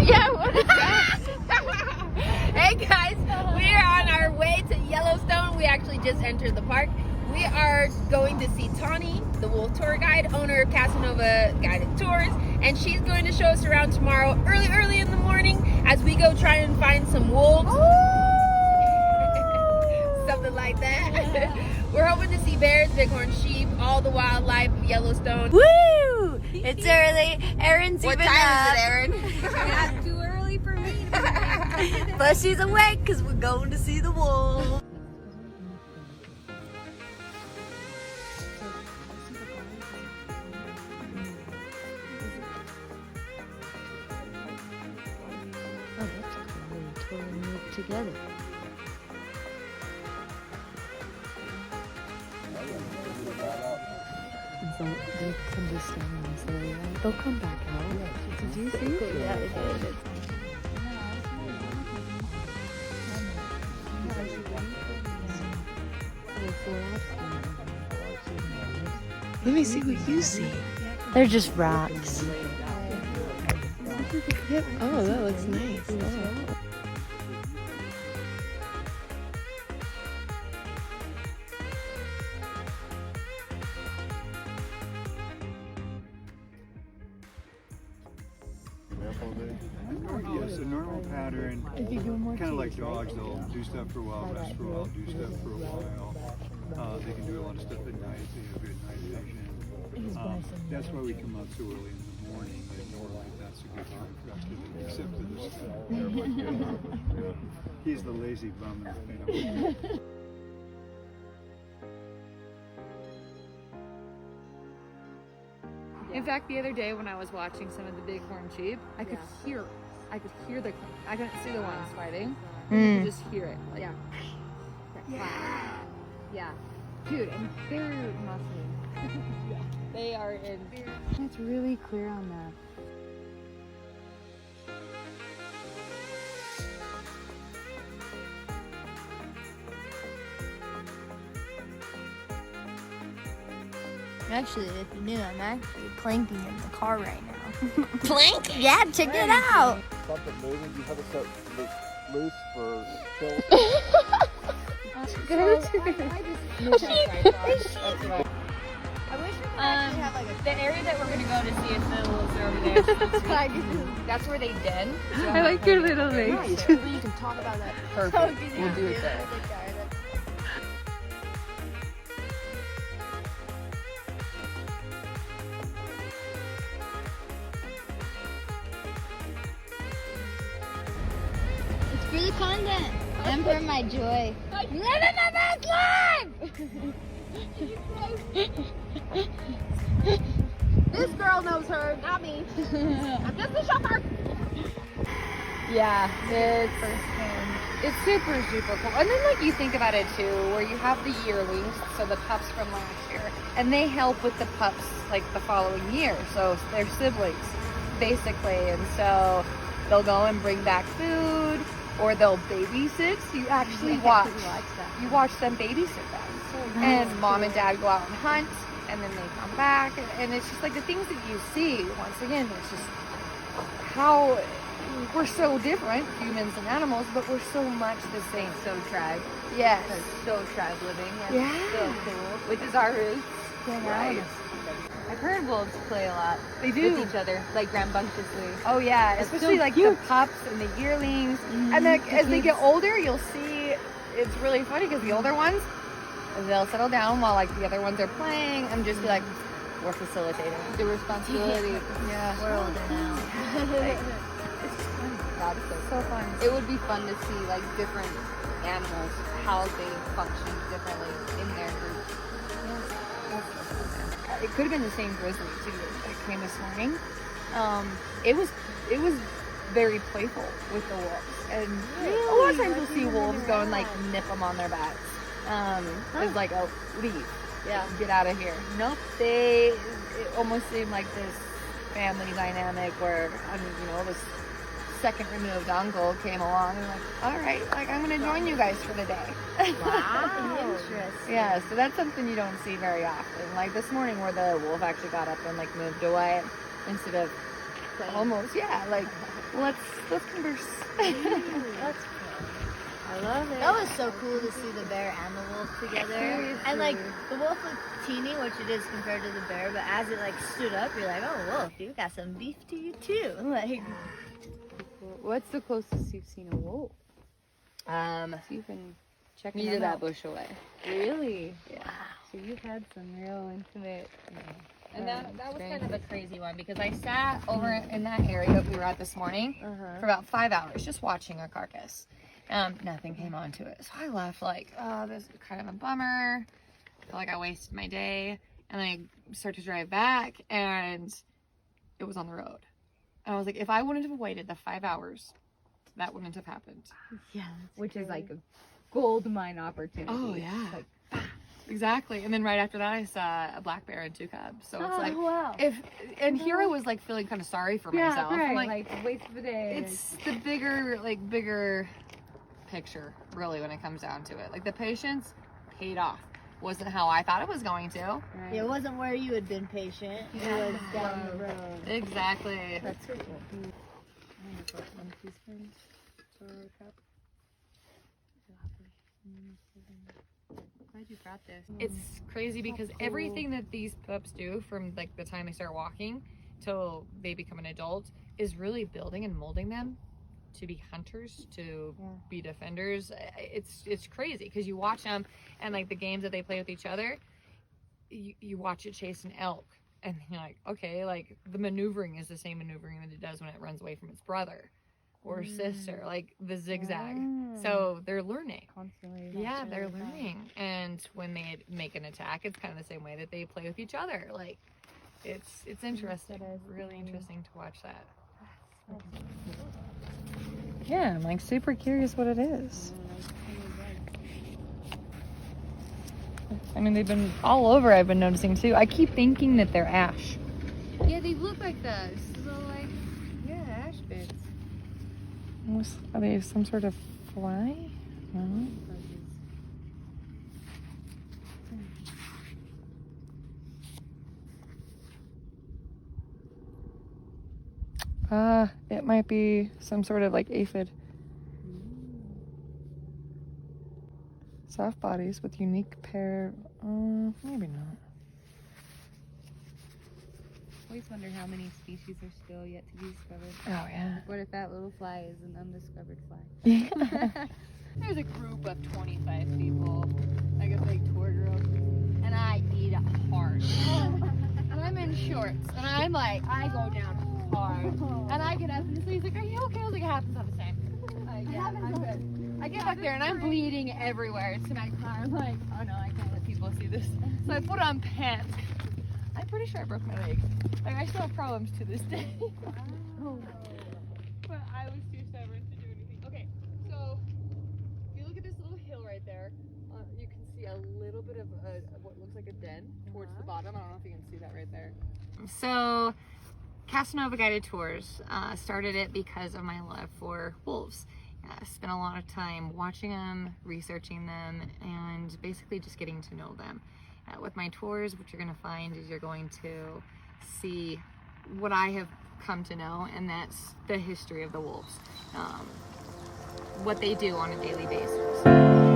Yeah, what is that? Hey guys, we are on our way to Yellowstone. We actually just entered the park. We are going to see Tauni, the wolf tour guide, owner of Casanova Guided Tours, and she's going to show us around tomorrow early in the morning as we go try and find some wolves. Something like that. We're hoping to see bears, bighorn sheep, all the wildlife of Yellowstone. Woo! It's early. Erin's What even time up. is it, Erin? Yeah, too early for me. But she's awake because we're going to see the wolves. Oh, that's cool. They totally move together. So they can just stand in this area. They'll come back out. Did you see? Yeah, it did. Let me see what you see. They're just rocks. Yep. Oh, that looks nice. Oh. Yes, a normal pattern, kind of like dogs, they'll do stuff for a while, rest for a while, do stuff for a while. They can do a lot of stuff at night, they have good night vision. That's why we come out so early in the morning, and normally that's a good time for us to do, except for this guy. He's the lazy bum in the family. In fact, the other day when I was watching some of the bighorn sheep, I could hear I couldn't see the ones fighting. You could just hear it. Like, yeah. Dude, and they're muscly. They are in. It's really clear on that. Actually, if you knew, I'm actually planking in the car right now. Plank? Yeah, check it out. Something moving, you have it set loose for chill. The area that we're gonna go to see if the wolves are over there. That's where they den. So I like your little legs. we can talk about that. Perfect. We'll do it there. It's for the content and for my joy. Living my best life! This girl knows her, not me. I'm just a shopper. Yeah, it's super cool. And then like you think about it too, where you have the yearlings, so the pups from last year, and they help with the pups like the following year. So they're siblings, basically, and so they'll go and bring back food, or they'll babysit. You actually watch them babysit them. And mom and dad go out and hunt, and then they come back, and it's just like the things that you see. Once again, it's just how we're so different, humans and animals, but we're so much the same. So tribe. Yes. So tribe living. Yeah. So cool. Which is our roots. Right. I've heard wolves play a lot. They do. With each other, like rambunctiously. Oh yeah, That's especially so like cute. the pups and the yearlings. And then as they get older, you'll see it's really funny because the older ones, they'll settle down while like the other ones are playing and just be like, we're facilitating. The responsibility. Yeah. We're older now. God, it's so fun. It would be fun to see like different animals, how they function differently in their group. It could have been the same grizzly too that came this morning. It was very playful with the wolves, and a lot of times you'll see wolves go and like nip them on their backs. It's like, oh, leave, get out of here. Nope, it almost seemed like this family dynamic where this second removed uncle came along and like, all right, like I'm gonna join you guys for the day. Wow. Interesting. Yeah, so that's something you don't see very often. Like this morning where the wolf actually got up and like moved away instead of almost, yeah. Like, let's converse. That's cool. I love it. That was so cool to see the bear and the wolf together. Seriously. And like the wolf looked teeny, which it is compared to the bear, but as it like stood up, you're like, oh wolf, you got some beef to you too. Like, What's the closest you've seen a wolf? So You've been checking neither them that out. bush away. Really? Yeah. So you've had some real intimate. And that was kind of a crazy one because I sat over in that area that we were at this morning for about 5 hours just watching a carcass. Nothing came onto it. So I left like, oh, this is kind of a bummer. I feel like I wasted my day. And then I started to drive back and it was on the road. And I was like, if I wouldn't have waited the 5 hours, that wouldn't have happened. Yeah. Which is like a gold mine opportunity. Oh, yeah. Like, Exactly. And then right after that, I saw a black bear and 2 cubs. So it's like, wow. and here I was like feeling kind of sorry for myself. Yeah, I'm right. like, waste of the day. it's the bigger picture, really, when it comes down to it. Like, the patience paid off. Wasn't how I thought it was going to. Right. it wasn't where you had been patient. It was down the road. Exactly. That's so cool. Glad you brought this. It's crazy because everything that these pups do from like the time they start walking till they become an adult is really building and molding them to be hunters, to be defenders. It's crazy because you watch them and like the games that they play with each other, you watch it chase an elk and you're like, okay, like the maneuvering is the same maneuvering that it does when it runs away from its brother or sister, like the zigzag. So they're learning. Constantly. Yeah, they're learning. And when they make an attack, it's kind of the same way that they play with each other. Like, it's interesting. Really interesting to watch that. Yeah, I'm like super curious what it is. I mean, they've been all over, I've been noticing too. I keep thinking that they're ash. Yeah, they look like those. So like, yeah, ash bits. Are they some sort of fly? No. It might be some sort of like aphid. Soft bodies with unique pair. Maybe not. Always wonder how many species are still yet to be discovered. Oh yeah. What if that little fly is an undiscovered fly? Yeah. There's a group of 25 people, like a big tour group, and I eat hard. And I'm in shorts, and I'm like, I go down hard. And I get up, and he's like, are you okay? I was like, it happens all the same. Yeah, I'm good. I get back there, and I'm bleeding everywhere to my car. I'm like, oh no, I can't let people see this. So I put on pants. I'm pretty sure I broke my leg. Like, I still have problems to this day. But I was too stubborn to do anything. Okay, so if you look at this little hill right there, you can see a little bit of what looks like a den towards the bottom. I don't know if you can see that right there. So, Casanova Guided Tours started it because of my love for wolves. I spent a lot of time watching them, researching them, and basically just getting to know them. With my tours, what you're going to find is you're going to see what I have come to know, and that's the history of the wolves, what they do on a daily basis.